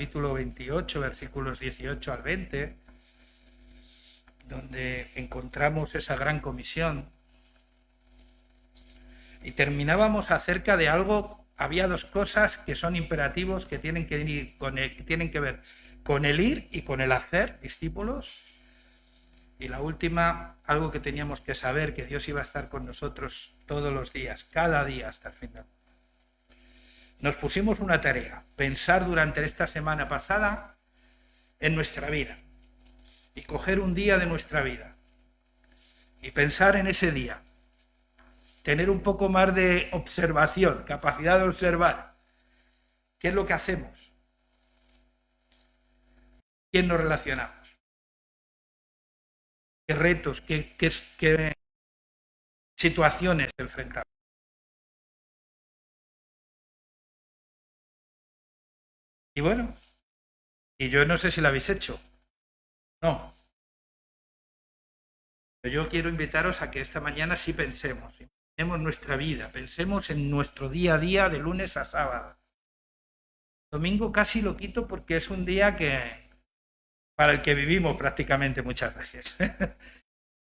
capítulo 28, versículos 18 al 20, donde encontramos esa gran comisión. Y terminábamos acerca de algo, había dos cosas que son imperativos que tienen que ver con el ir y con el hacer discípulos. Y la última, algo que teníamos que saber, que Dios iba a estar con nosotros todos los días, cada día hasta el final. Nos pusimos una tarea, pensar durante esta semana pasada en nuestra vida y coger un día de nuestra vida y pensar en ese día, tener un poco más de observación, capacidad de observar qué es lo que hacemos, quién nos relacionamos, qué retos, qué situaciones enfrentamos. Y bueno, y yo no sé si lo habéis hecho. No. Pero yo quiero invitaros a que esta mañana sí pensemos nuestra vida, pensemos en nuestro día a día de lunes a sábado. Domingo casi lo quito porque es un día para el que vivimos prácticamente muchas veces.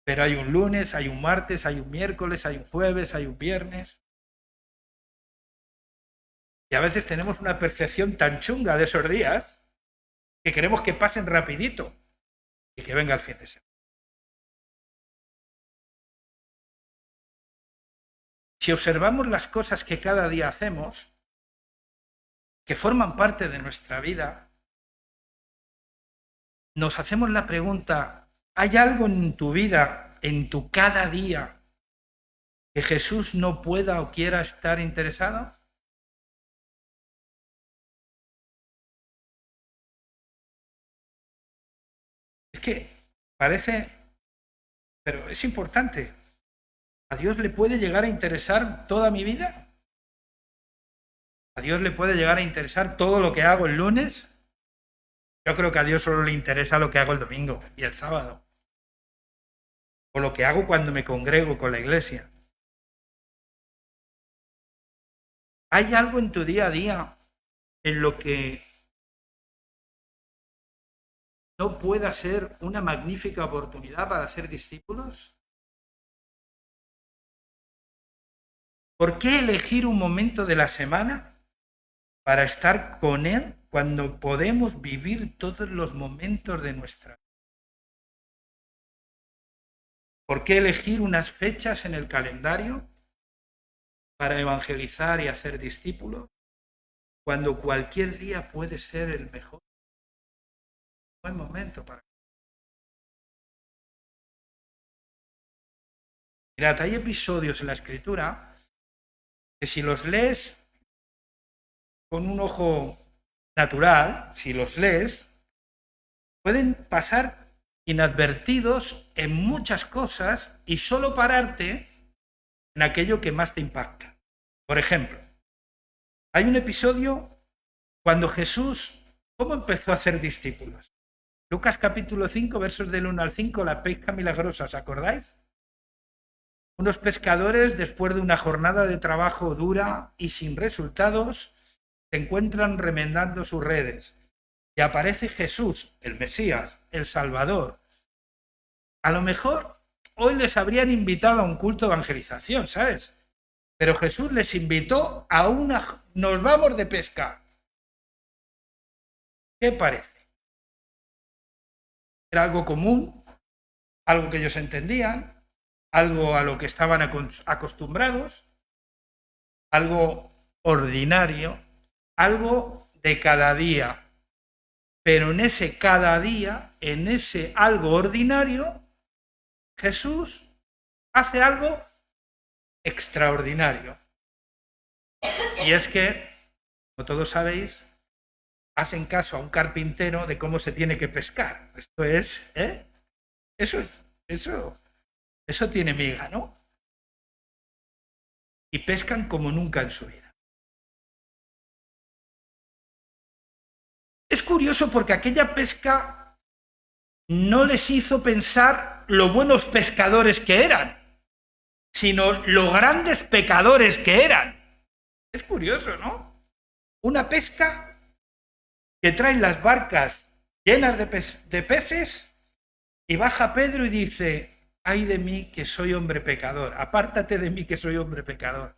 Pero hay un lunes, hay un martes, hay un miércoles, hay un jueves, hay un viernes. Y a veces tenemos una percepción tan chunga de esos días que queremos que pasen rapidito y que venga el fin de semana. Si observamos las cosas que cada día hacemos, que forman parte de nuestra vida, nos hacemos la pregunta, ¿hay algo en tu vida, en tu cada día, que Jesús no pueda o quiera estar interesado? Es que parece, pero es importante. ¿A Dios le puede llegar a interesar toda mi vida? ¿A Dios le puede llegar a interesar todo lo que hago el lunes? Yo creo que a Dios solo le interesa lo que hago el domingo y el sábado. O lo que hago cuando me congrego con la iglesia. ¿Hay algo en tu día a día en lo que no pueda ser una magnífica oportunidad para ser discípulos? ¿Por qué elegir un momento de la semana para estar con Él cuando podemos vivir todos los momentos de nuestra vida? ¿Por qué elegir unas fechas en el calendario para evangelizar y hacer discípulos cuando cualquier día puede ser el mejor buen momento para? Mirad, hay episodios en la Escritura que si los lees con un ojo natural, si los lees, pueden pasar inadvertidos en muchas cosas y solo pararte en aquello que más te impacta. Por ejemplo, hay un episodio cuando Jesús, ¿cómo empezó a hacer discípulos? Lucas capítulo 5, versos del 1 al 5, la pesca milagrosa, ¿os acordáis? Unos pescadores, después de una jornada de trabajo dura y sin resultados, se encuentran remendando sus redes. Y aparece Jesús, el Mesías, el Salvador. A lo mejor hoy les habrían invitado a un culto de evangelización, ¿sabes? Pero Jesús les invitó a nos vamos de pesca. ¿Qué parece? Era algo común, algo que ellos entendían, algo a lo que estaban acostumbrados, algo ordinario, algo de cada día. Pero en ese cada día, en ese algo ordinario, Jesús hace algo extraordinario. Y es que, como todos sabéis, hacen caso a un carpintero de cómo se tiene que pescar. Esto es, eso tiene miga, ¿no? Y pescan como nunca en su vida. Es curioso porque aquella pesca no les hizo pensar lo buenos pescadores que eran, sino lo grandes pecadores que eran. Es curioso, ¿no? Una pesca que traen las barcas llenas de peces, y baja Pedro y dice: ay de mí que soy hombre pecador, apártate de mí que soy hombre pecador.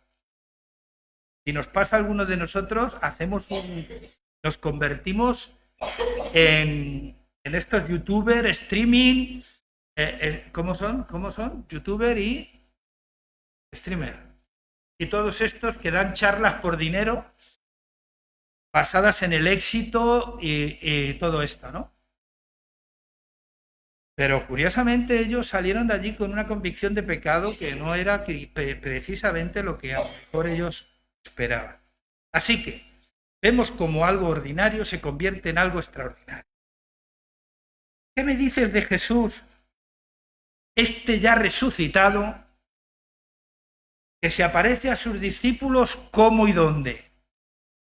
Si nos pasa a alguno de nosotros, nos convertimos en estos youtubers, streaming, ¿cómo son? ¿Cómo son? Youtuber y streamer. Y todos estos que dan charlas por dinero basadas en el éxito y todo esto, ¿no? Pero curiosamente ellos salieron de allí con una convicción de pecado que no era precisamente lo que a lo mejor ellos esperaban. Así que vemos como algo ordinario se convierte en algo extraordinario. ¿Qué me dices de Jesús, este ya resucitado, que se aparece a sus discípulos cómo y dónde?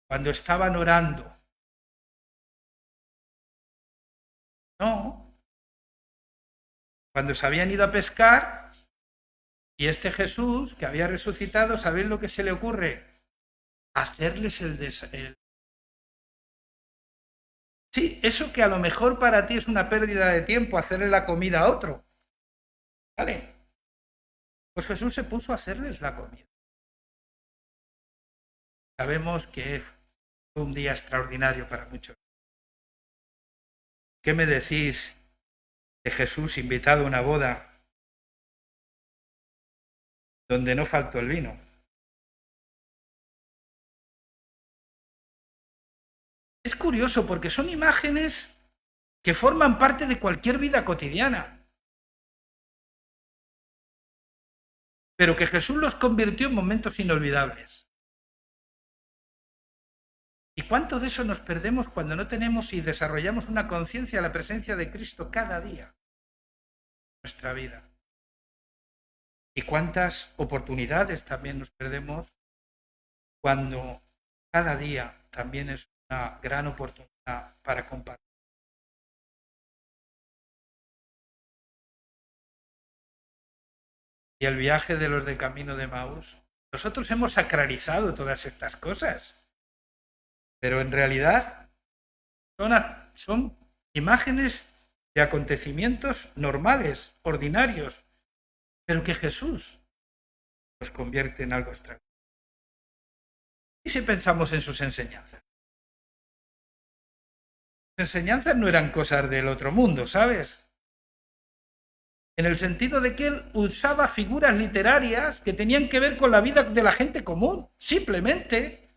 Cuando estaban orando. No. Cuando se habían ido a pescar, y este Jesús, que había resucitado, ¿sabéis lo que se le ocurre? Hacerles el... Sí, eso que a lo mejor para ti es una pérdida de tiempo, hacerle la comida a otro. ¿Vale? Pues Jesús se puso a hacerles la comida. Sabemos que fue un día extraordinario para muchos. ¿Qué me decís de Jesús invitado a una boda donde no faltó el vino? Es curioso porque son imágenes que forman parte de cualquier vida cotidiana, pero que Jesús los convirtió en momentos inolvidables. ¿Y cuánto de eso nos perdemos cuando no tenemos y desarrollamos una conciencia de la presencia de Cristo cada día en nuestra vida? ¿Y cuántas oportunidades también nos perdemos cuando cada día también es una gran oportunidad para compartir? Y el viaje de los del Camino de Maús, nosotros hemos sacralizado todas estas cosas, pero en realidad son imágenes de acontecimientos normales, ordinarios, pero que Jesús los convierte en algo extraordinario. ¿Y si pensamos en sus enseñanzas? Sus enseñanzas no eran cosas del otro mundo, ¿sabes? En el sentido de que él usaba figuras literarias que tenían que ver con la vida de la gente común. Simplemente,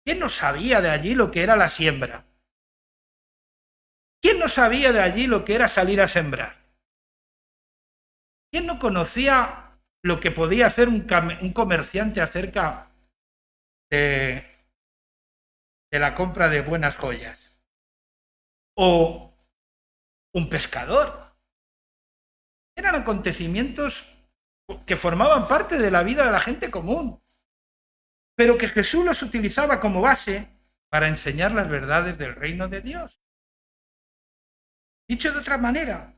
¿quién no sabía de allí lo que era la siembra? ¿Quién no sabía de allí lo que era salir a sembrar? ¿Quién no conocía lo que podía hacer un comerciante acerca de la compra de buenas joyas? O un pescador. Eran acontecimientos que formaban parte de la vida de la gente común, pero que Jesús los utilizaba como base para enseñar las verdades del reino de Dios. Dicho de otra manera,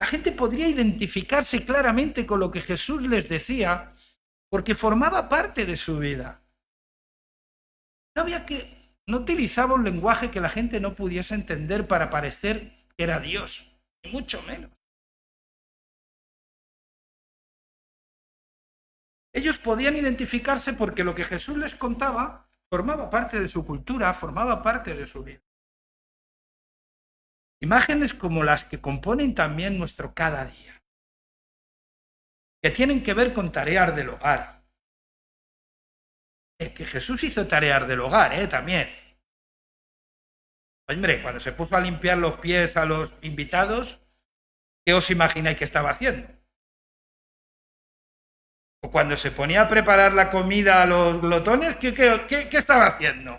la gente podría identificarse claramente con lo que Jesús les decía porque formaba parte de su vida. No utilizaba un lenguaje que la gente no pudiese entender para parecer que era Dios, ni mucho menos. Ellos podían identificarse porque lo que Jesús les contaba formaba parte de su cultura, formaba parte de su vida. Imágenes como las que componen también nuestro cada día, que tienen que ver con tareas del hogar. Es que Jesús hizo tareas del hogar, también. Hombre, cuando se puso a limpiar los pies a los invitados, ¿qué os imagináis que estaba haciendo? O cuando se ponía a preparar la comida a los glotones, ¿qué estaba haciendo?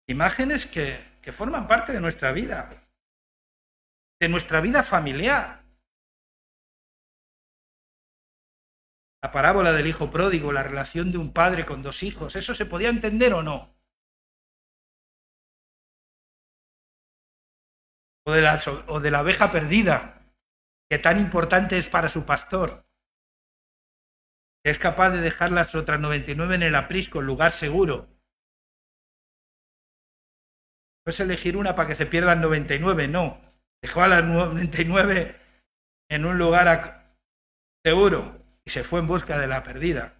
Imágenes que forman parte de nuestra vida familiar. La parábola del hijo pródigo, la relación de un padre con dos hijos, ¿eso se podía entender o no? O de la oveja perdida, que tan importante es para su pastor. Es capaz de dejar las otras 99 en el aprisco, en lugar seguro. No es elegir una para que se pierdan 99, no. Dejó a las 99 en un lugar seguro y se fue en busca de la perdida.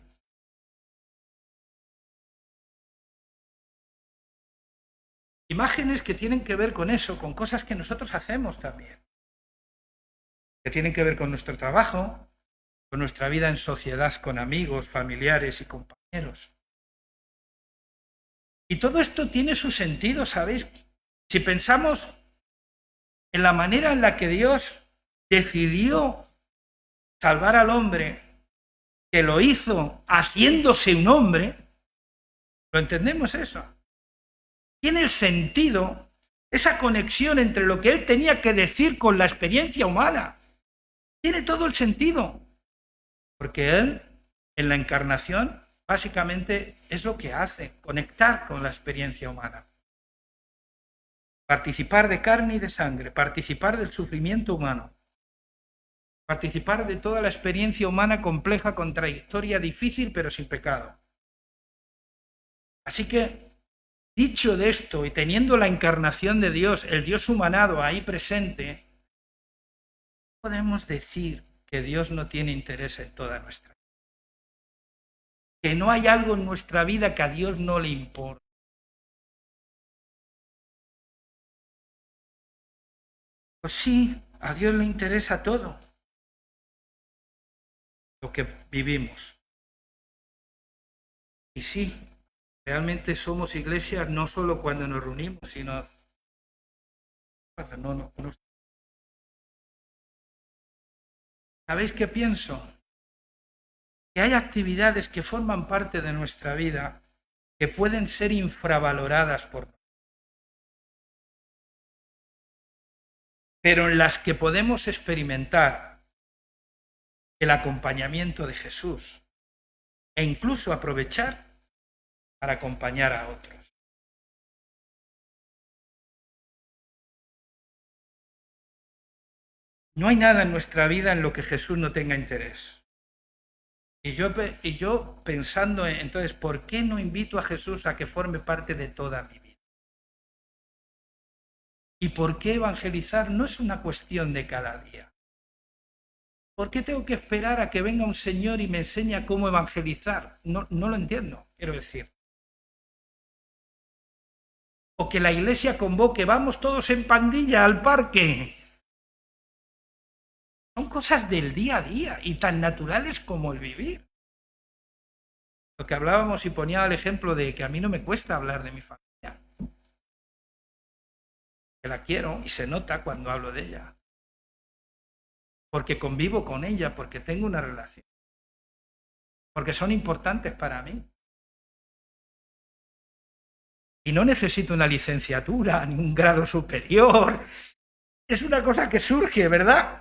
Imágenes que tienen que ver con eso, con cosas que nosotros hacemos también. Que tienen que ver con nuestro trabajo, con nuestra vida en sociedad, con amigos, familiares y compañeros. Y todo esto tiene su sentido, ¿sabéis? Si pensamos en la manera en la que Dios decidió salvar al hombre, que lo hizo haciéndose un hombre, ¿lo entendemos eso? Tiene el sentido, esa conexión entre lo que él tenía que decir con la experiencia humana. Tiene todo el sentido. Porque él, en la encarnación, básicamente es lo que hace, conectar con la experiencia humana. Participar de carne y de sangre, participar del sufrimiento humano, participar de toda la experiencia humana compleja, contradictoria, difícil, pero sin pecado. Así que, dicho de esto y teniendo la encarnación de Dios, el Dios humanado ahí presente, podemos decir que Dios no tiene interés en toda nuestra vida. Que no hay algo en nuestra vida que a Dios no le importe. Pues sí, a Dios le interesa todo lo que vivimos. Y sí, realmente somos iglesias no solo cuando nos reunimos, sino cuando no. ¿Sabéis qué pienso? Que hay actividades que forman parte de nuestra vida que pueden ser infravaloradas por nosotros, pero en las que podemos experimentar el acompañamiento de Jesús e incluso aprovechar para acompañar a otros. No hay nada en nuestra vida en lo que Jesús no tenga interés. Y yo pensando, entonces, ¿por qué no invito a Jesús a que forme parte de toda mi vida? ¿Y por qué evangelizar no es una cuestión de cada día? ¿Por qué tengo que esperar a que venga un señor y me enseñe cómo evangelizar? No lo entiendo, quiero decir. O que la iglesia convoque, vamos todos en pandilla al parque. Son cosas del día a día y tan naturales como el vivir. Lo que hablábamos y ponía el ejemplo de que a mí no me cuesta hablar de mi familia. Que la quiero y se nota cuando hablo de ella. Porque convivo con ella, porque tengo una relación. Porque son importantes para mí. Y no necesito una licenciatura ni un grado superior. Es una cosa que surge, ¿verdad?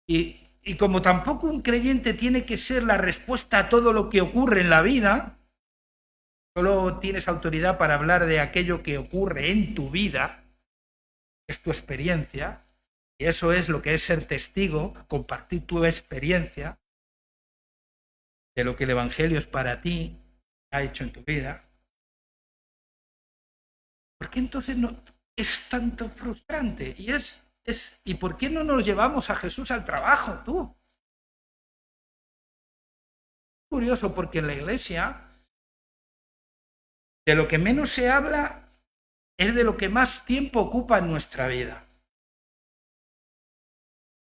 y como tampoco un creyente tiene que ser la respuesta a todo lo que ocurre en la vida, solo tienes autoridad para hablar de aquello que ocurre en tu vida, es tu experiencia, y eso es lo que es ser testigo, compartir tu experiencia de lo que el Evangelio es para ti, ha hecho en tu vida. ¿Por qué entonces no es tanto frustrante? ¿Y por qué no nos llevamos a Jesús al trabajo, tú? Curioso, porque en la iglesia de lo que menos se habla es de lo que más tiempo ocupa en nuestra vida.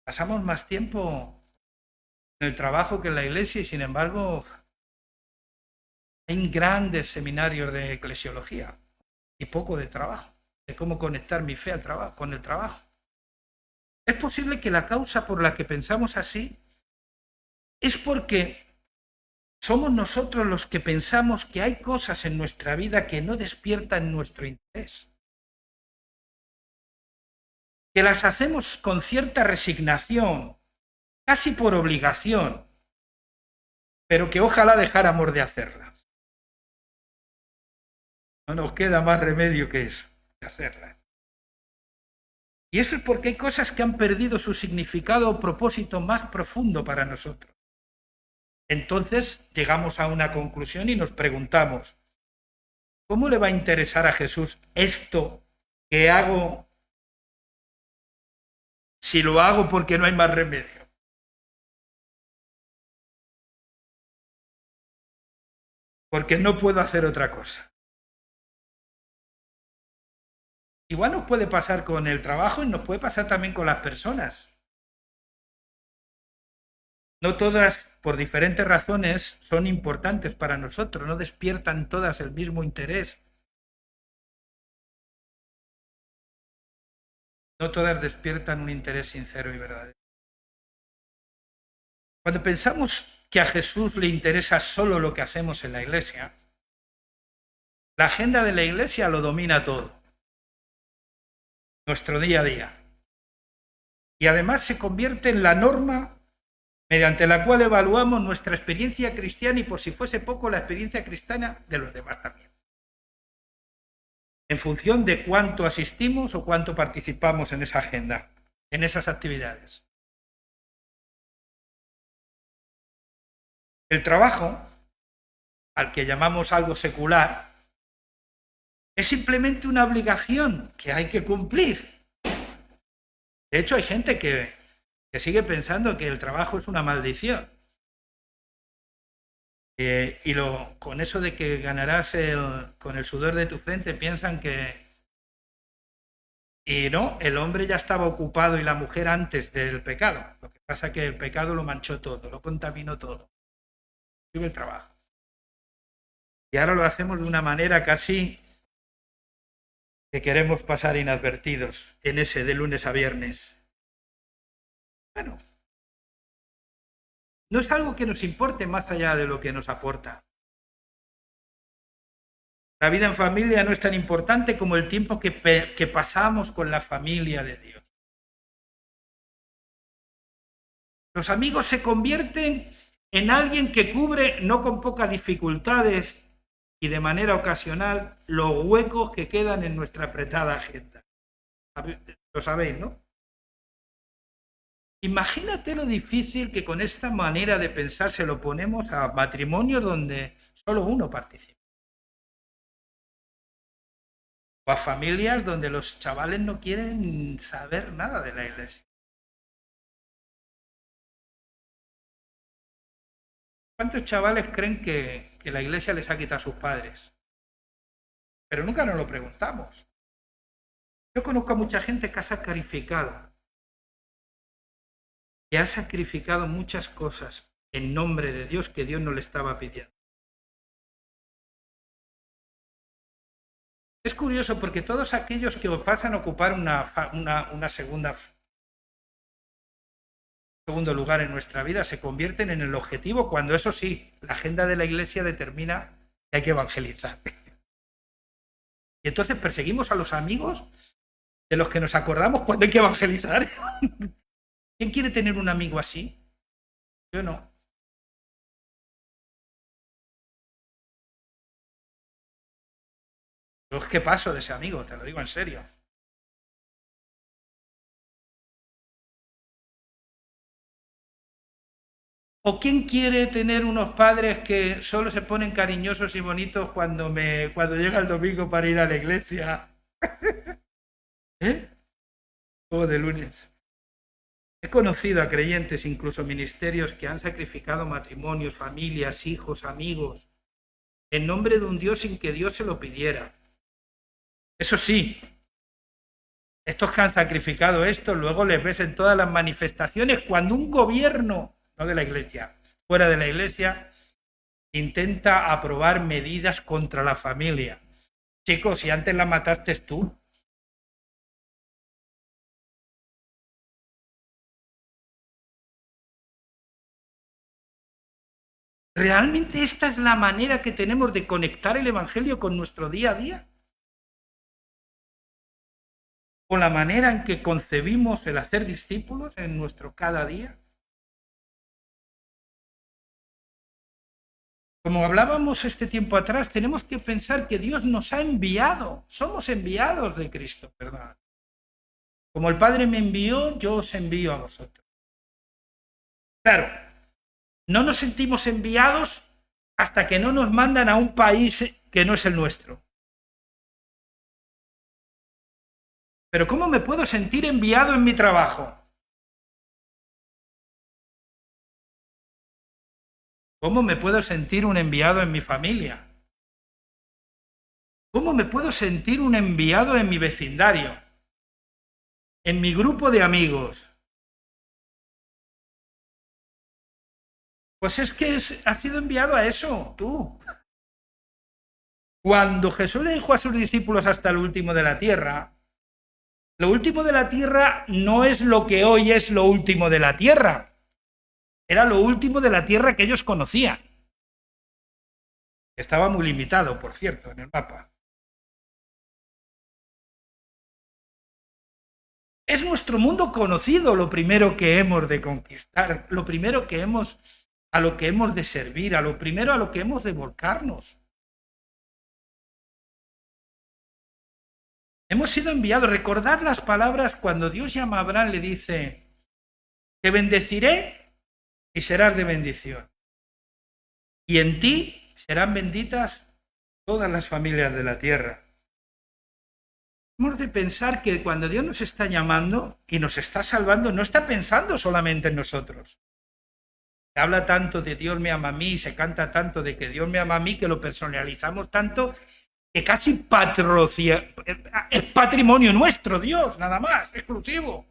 Pasamos más tiempo en el trabajo que en la iglesia y sin embargo hay grandes seminarios de eclesiología y poco de trabajo, de cómo conectar mi fe al trabajo, con el trabajo. Es posible que la causa por la que pensamos así es porque somos nosotros los que pensamos que hay cosas en nuestra vida que no despiertan nuestro interés, que las hacemos con cierta resignación, casi por obligación, pero que ojalá dejáramos de hacerlas. No nos queda más remedio que eso, de hacerlas. Y eso es porque hay cosas que han perdido su significado o propósito más profundo para nosotros. Entonces llegamos a una conclusión y nos preguntamos, ¿cómo le va a interesar a Jesús esto que hago si lo hago porque no hay más remedio? Porque no puedo hacer otra cosa. Igual nos puede pasar con el trabajo y nos puede pasar también con las personas. No todas, por diferentes razones, son importantes para nosotros, no despiertan todas el mismo interés. No todas despiertan un interés sincero y verdadero. Cuando pensamos que a Jesús le interesa solo lo que hacemos en la iglesia, la agenda de la iglesia lo domina todo, nuestro día a día. Y además se convierte en la norma mediante la cual evaluamos nuestra experiencia cristiana y, por si fuese poco, la experiencia cristiana de los demás también. En función de cuánto asistimos o cuánto participamos en esa agenda, en esas actividades. El trabajo, al que llamamos algo secular, es simplemente una obligación que hay que cumplir. De hecho, hay gente que sigue pensando que el trabajo es una maldición. Con eso de que ganarás con el sudor de tu frente, piensan que... Y no, el hombre ya estaba ocupado y la mujer antes del pecado. Lo que pasa es que el pecado lo manchó todo, lo contaminó todo. Vive el trabajo. Y ahora lo hacemos de una manera casi que queremos pasar inadvertidos en ese de lunes a viernes. Bueno, no es algo que nos importe más allá de lo que nos aporta. La vida en familia no es tan importante como el tiempo que pasamos con la familia de Dios. Los amigos se convierten en alguien que cubre, no con pocas dificultades y de manera ocasional, los huecos que quedan en nuestra apretada agenda. Lo sabéis, ¿no? Imagínate lo difícil que con esta manera de pensar se lo ponemos a matrimonios donde solo uno participa. O a familias donde los chavales no quieren saber nada de la iglesia. ¿Cuántos chavales creen que la iglesia les ha quitado a sus padres? Pero nunca nos lo preguntamos. Yo conozco a mucha gente que ha sacrificado muchas cosas en nombre de Dios que Dios no le estaba pidiendo. Es curioso porque todos aquellos que pasan a ocupar una segundo lugar en nuestra vida se convierten en el objetivo cuando, eso sí, la agenda de la iglesia determina que hay que evangelizar. Y entonces perseguimos a los amigos de los que nos acordamos cuando hay que evangelizar. ¿Quién quiere tener un amigo así? Yo no. Yo es que paso de ese amigo, te lo digo en serio. ¿O quién quiere tener unos padres que solo se ponen cariñosos y bonitos cuando llega el domingo para ir a la iglesia? ¿Eh? O de lunes. He conocido a creyentes, incluso ministerios, que han sacrificado matrimonios, familias, hijos, amigos, en nombre de un Dios sin que Dios se lo pidiera. Eso sí, estos que han sacrificado esto, luego les ves en todas las manifestaciones cuando un gobierno, no de la iglesia, fuera de la iglesia, intenta aprobar medidas contra la familia. Chicos, si antes la mataste tú. ¿Realmente esta es la manera que tenemos de conectar el Evangelio con nuestro día a día? ¿Con la manera en que concebimos el hacer discípulos en nuestro cada día? Como hablábamos este tiempo atrás, tenemos que pensar que Dios nos ha enviado, somos enviados de Cristo, ¿verdad? Como el Padre me envió, yo os envío a vosotros. Claro, No nos sentimos enviados hasta que no nos mandan a un país que no es el nuestro. Pero ¿cómo me puedo sentir enviado en mi trabajo? ¿Cómo me puedo sentir un enviado en mi familia? ¿Cómo me puedo sentir un enviado en mi vecindario? En mi grupo de amigos. Pues es que has sido enviado a eso, tú. Cuando Jesús le dijo a sus discípulos hasta el último de la tierra, lo último de la tierra no es lo que hoy es lo último de la tierra. Era lo último de la tierra que ellos conocían. Estaba muy limitado, por cierto, en el mapa. Es nuestro mundo conocido lo primero que hemos de conquistar, lo primero que hemos, a lo que hemos de servir, a lo primero a lo que hemos de volcarnos. Hemos sido enviados. Recordad las palabras cuando Dios llama a Abraham, le dice, te bendeciré y serás de bendición. Y en ti serán benditas todas las familias de la tierra. Hemos de pensar que cuando Dios nos está llamando y nos está salvando, no está pensando solamente en nosotros. Se habla tanto de Dios me ama a mí, se canta tanto de que Dios me ama a mí, que lo personalizamos tanto que casi es patrimonio nuestro, Dios, nada más, exclusivo.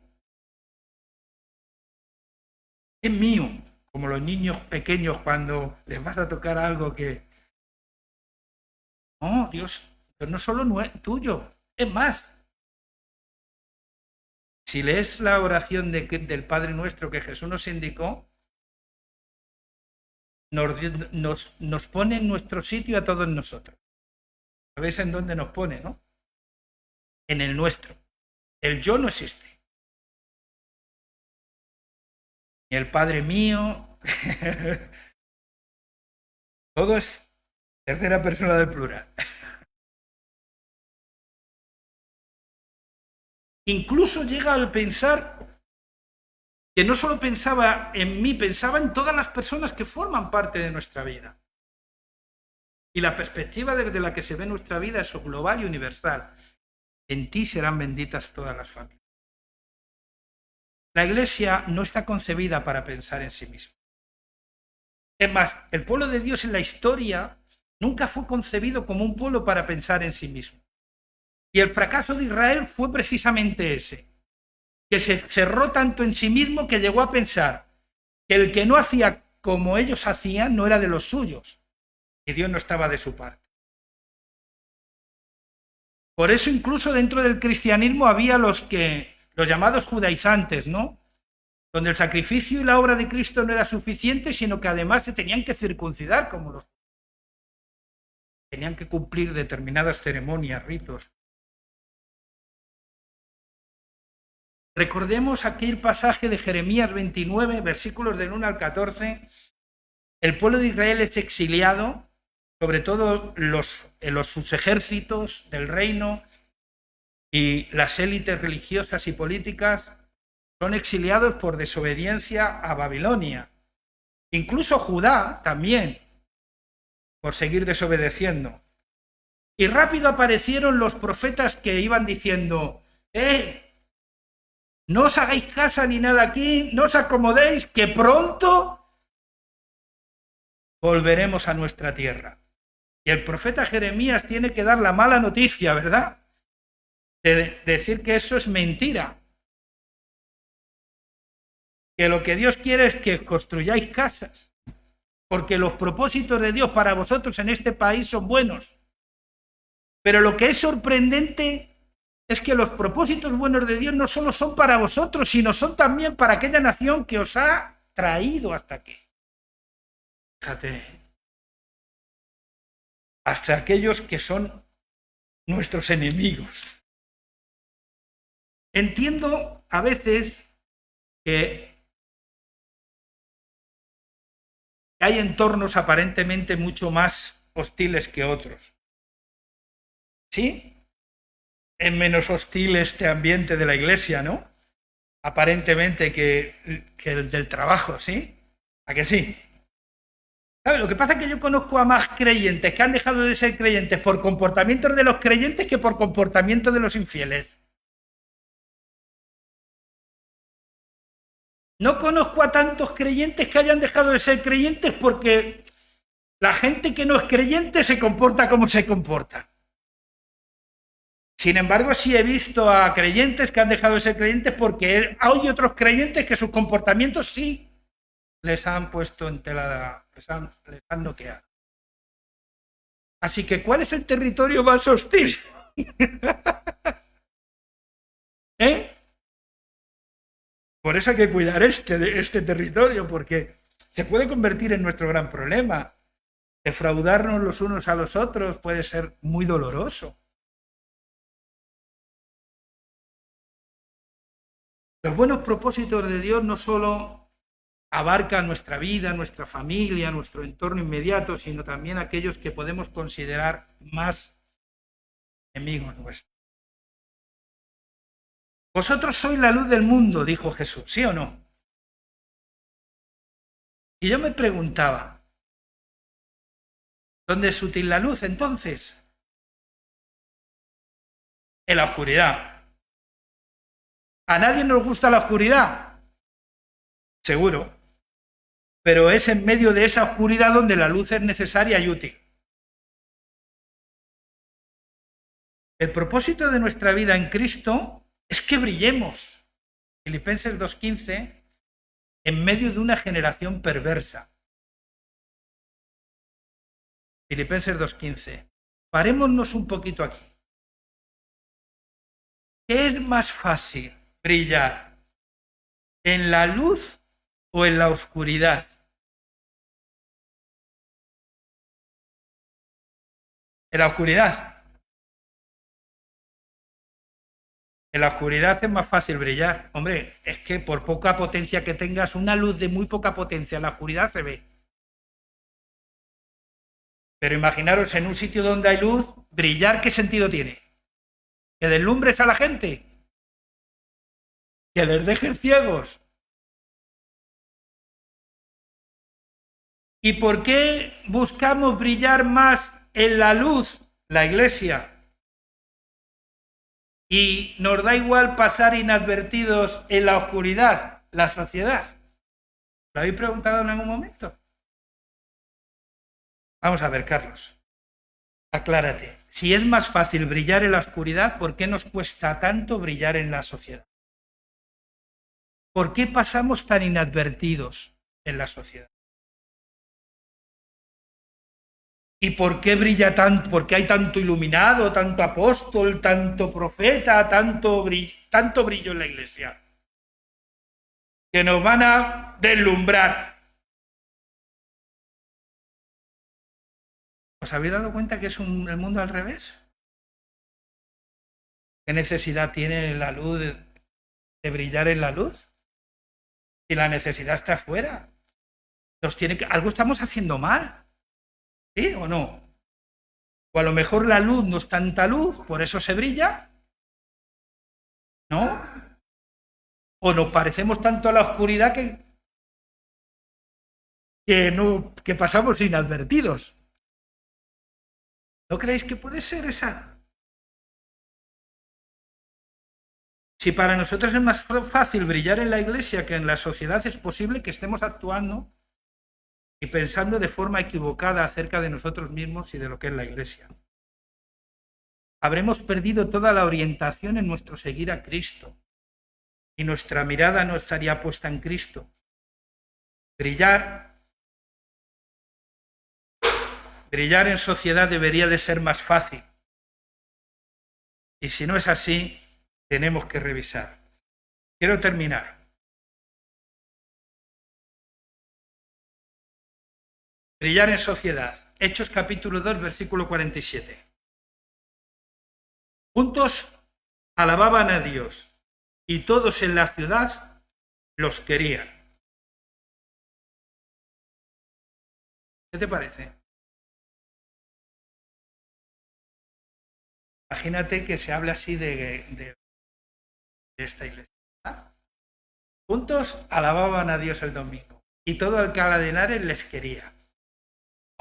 Es mío, como los niños pequeños cuando les vas a tocar algo que... No, Dios, no solo es tuyo, es más. Si lees la oración del Padre Nuestro que Jesús nos indicó, nos pone en nuestro sitio a todos nosotros. ¿Sabéis en dónde nos pone, no? En el nuestro. El yo no existe. Ni el Padre mío. Todo es tercera persona del plural. Incluso llega al pensar que no solo pensaba en mí, pensaba en todas las personas que forman parte de nuestra vida. Y la perspectiva desde la que se ve nuestra vida es global y universal. En ti serán benditas todas las familias. La Iglesia no está concebida para pensar en sí misma. Es más, el pueblo de Dios en la historia nunca fue concebido como un pueblo para pensar en sí mismo. Y el fracaso de Israel fue precisamente ese, que se cerró tanto en sí mismo que llegó a pensar que el que no hacía como ellos hacían no era de los suyos, que Dios no estaba de su parte. Por eso incluso dentro del cristianismo había los llamados judaizantes, ¿no? Donde el sacrificio y la obra de Cristo no era suficiente, sino que además se tenían que circuncidar como los tenían que cumplir determinadas ceremonias, ritos. Recordemos aquel pasaje de Jeremías 29, versículos del 1 al 14. El pueblo de Israel es exiliado, sobre todo sus ejércitos del reino y las élites religiosas y políticas son exiliados por desobediencia a Babilonia. Incluso Judá también, por seguir desobedeciendo. Y rápido aparecieron los profetas que iban diciendo, no os hagáis casa ni nada aquí, no os acomodéis, que pronto volveremos a nuestra tierra. Y el profeta Jeremías tiene que dar la mala noticia, ¿verdad? De decir que eso es mentira. Que lo que Dios quiere es que construyáis casas. Porque los propósitos de Dios para vosotros en este país son buenos. Pero lo que es sorprendente es que los propósitos buenos de Dios no solo son para vosotros, sino son también para aquella nación que os ha traído hasta aquí. Fíjate, hasta aquellos que son nuestros enemigos. Entiendo a veces que hay entornos aparentemente mucho más hostiles que otros. ¿Sí? Es menos hostil este ambiente de la iglesia, ¿no? Aparentemente que el del trabajo, ¿sí? ¿A que sí? ¿Sabe? Lo que pasa es que yo conozco a más creyentes que han dejado de ser creyentes por comportamientos de los creyentes que por comportamientos de los infieles. No conozco a tantos creyentes que hayan dejado de ser creyentes porque la gente que no es creyente se comporta como se comporta. Sin embargo, sí he visto a creyentes que han dejado de ser creyentes porque hay otros creyentes que sus comportamientos sí les han puesto en tela, les han noqueado. Así que, ¿cuál es el territorio más hostil? ¿Eh? Por eso hay que cuidar este territorio, porque se puede convertir en nuestro gran problema. Defraudarnos los unos a los otros puede ser muy doloroso. Los buenos propósitos de Dios no solo abarcan nuestra vida, nuestra familia, nuestro entorno inmediato, sino también aquellos que podemos considerar más enemigos nuestros. Vosotros sois la luz del mundo, dijo Jesús, ¿sí o no? Y yo me preguntaba, ¿dónde es útil la luz entonces? En la oscuridad. ¿A nadie nos gusta la oscuridad? Seguro. Pero es en medio de esa oscuridad donde la luz es necesaria y útil. El propósito de nuestra vida en Cristo es que brillemos. Filipenses 2:15, en medio de una generación perversa. Filipenses 2:15. Parémonos un poquito aquí. ¿Qué es más fácil brillar? ¿En la luz o en la oscuridad? En la oscuridad. En la oscuridad es más fácil brillar. Hombre, es que por poca potencia que tengas, una luz de muy poca potencia en la oscuridad se ve. Pero imaginaros en un sitio donde hay luz, brillar, ¿qué sentido tiene? ¿Que deslumbres a la gente? ¿Que les dejes ciegos? ¿Y por qué buscamos brillar más en la luz, la iglesia? Y nos da igual pasar inadvertidos en la oscuridad, la sociedad. ¿Lo habéis preguntado en algún momento? Vamos a ver, Carlos. Aclárate. Si es más fácil brillar en la oscuridad, ¿por qué nos cuesta tanto brillar en la sociedad? ¿Por qué pasamos tan inadvertidos en la sociedad? ¿Y por qué brilla tanto? ¿Por qué hay tanto iluminado, tanto apóstol, tanto profeta, tanto brillo en la iglesia? Que nos van a deslumbrar. ¿Os habéis dado cuenta que es el mundo al revés? ¿Qué necesidad tiene la luz de brillar en la luz? Si la necesidad está afuera. Algo estamos haciendo mal. ¿Sí o no? O a lo mejor la luz no es tanta luz, por eso se brilla. ¿No? O nos parecemos tanto a la oscuridad que pasamos inadvertidos. ¿No creéis que puede ser esa? Si para nosotros es más fácil brillar en la iglesia que en la sociedad, es posible que estemos actuando y pensando de forma equivocada acerca de nosotros mismos y de lo que es la iglesia. Habremos perdido toda la orientación en nuestro seguir a Cristo y nuestra mirada no estaría puesta en Cristo. Brillar en sociedad debería de ser más fácil. Y si no es así, tenemos que revisar. Quiero terminar. Brillar en sociedad. Hechos capítulo 2, versículo 47. Juntos alababan a Dios y todos en la ciudad los querían. ¿Qué te parece? Imagínate que se hable así de esta iglesia. Juntos alababan a Dios el domingo y todo Alcalá de Henares les quería.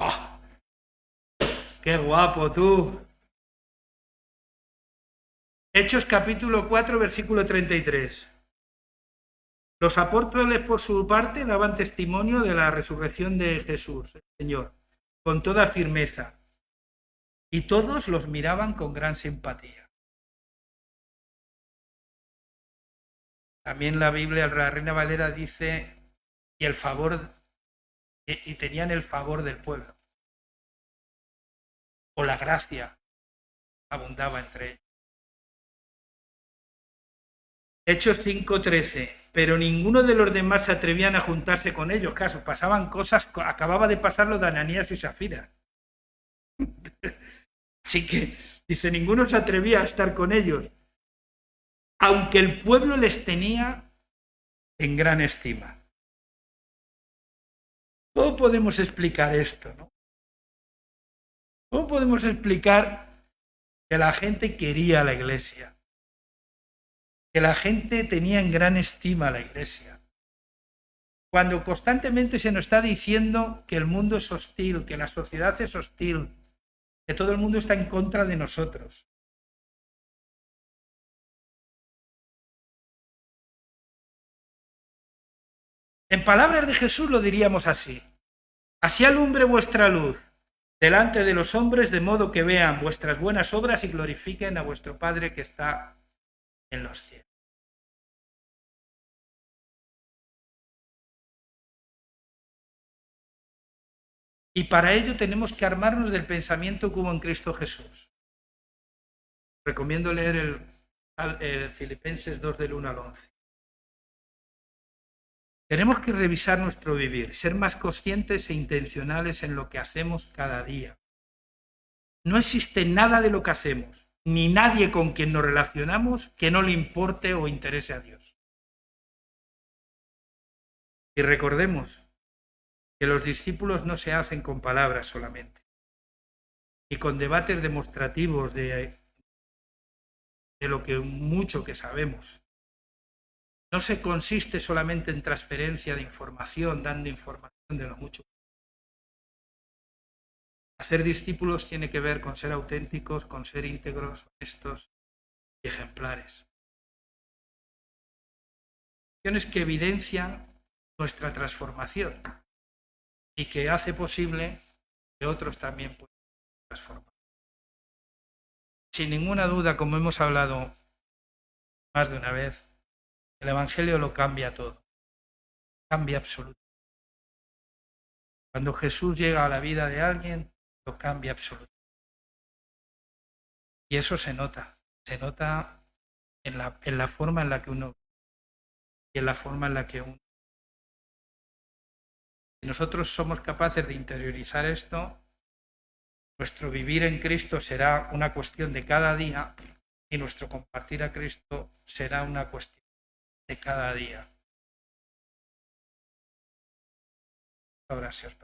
¡Oh! ¡Qué guapo tú! Hechos capítulo 4, versículo 33. Los apóstoles, por su parte, daban testimonio de la resurrección de Jesús, el Señor, con toda firmeza, y todos los miraban con gran simpatía. También la Biblia, la Reina Valera dice, y el favor, y tenían el favor del pueblo, o la gracia abundaba entre ellos. Hechos 5:13. Pero ninguno de los demás se atrevían a juntarse con ellos. Caso, pasaban cosas, acababa de pasar lo de Ananías y Zafira. Así que, dice, ninguno se atrevía a estar con ellos, aunque el pueblo les tenía en gran estima. ¿Cómo podemos explicar esto, no? ¿Cómo podemos explicar que la gente quería la iglesia? Que la gente tenía en gran estima la iglesia. Cuando constantemente se nos está diciendo que el mundo es hostil, que la sociedad es hostil, que todo el mundo está en contra de nosotros. En palabras de Jesús lo diríamos así: así alumbre vuestra luz delante de los hombres, de modo que vean vuestras buenas obras y glorifiquen a vuestro Padre que está en los cielos. Y para ello tenemos que armarnos del pensamiento como en Cristo Jesús. Recomiendo leer el Filipenses 2 del 1 al 11. Tenemos que revisar nuestro vivir, ser más conscientes e intencionales en lo que hacemos cada día. No existe nada de lo que hacemos, ni nadie con quien nos relacionamos que no le importe o interese a Dios. Y recordemos que los discípulos no se hacen con palabras solamente, y con debates demostrativos de lo que mucho que sabemos. No se consiste solamente en transferencia de información, dando información de lo mucho. Hacer discípulos tiene que ver con ser auténticos, con ser íntegros, honestos y ejemplares. Acciones que evidencian nuestra transformación y que hace posible que otros también puedan transformar. Sin ninguna duda, como hemos hablado más de una vez, el Evangelio lo cambia todo, cambia absolutamente. Cuando Jesús llega a la vida de alguien, lo cambia absolutamente. Y eso se nota en la forma en la que uno y en la forma en la que uno. Si nosotros somos capaces de interiorizar esto, nuestro vivir en Cristo será una cuestión de cada día y nuestro compartir a Cristo será una cuestión de cada día. Ahora, si os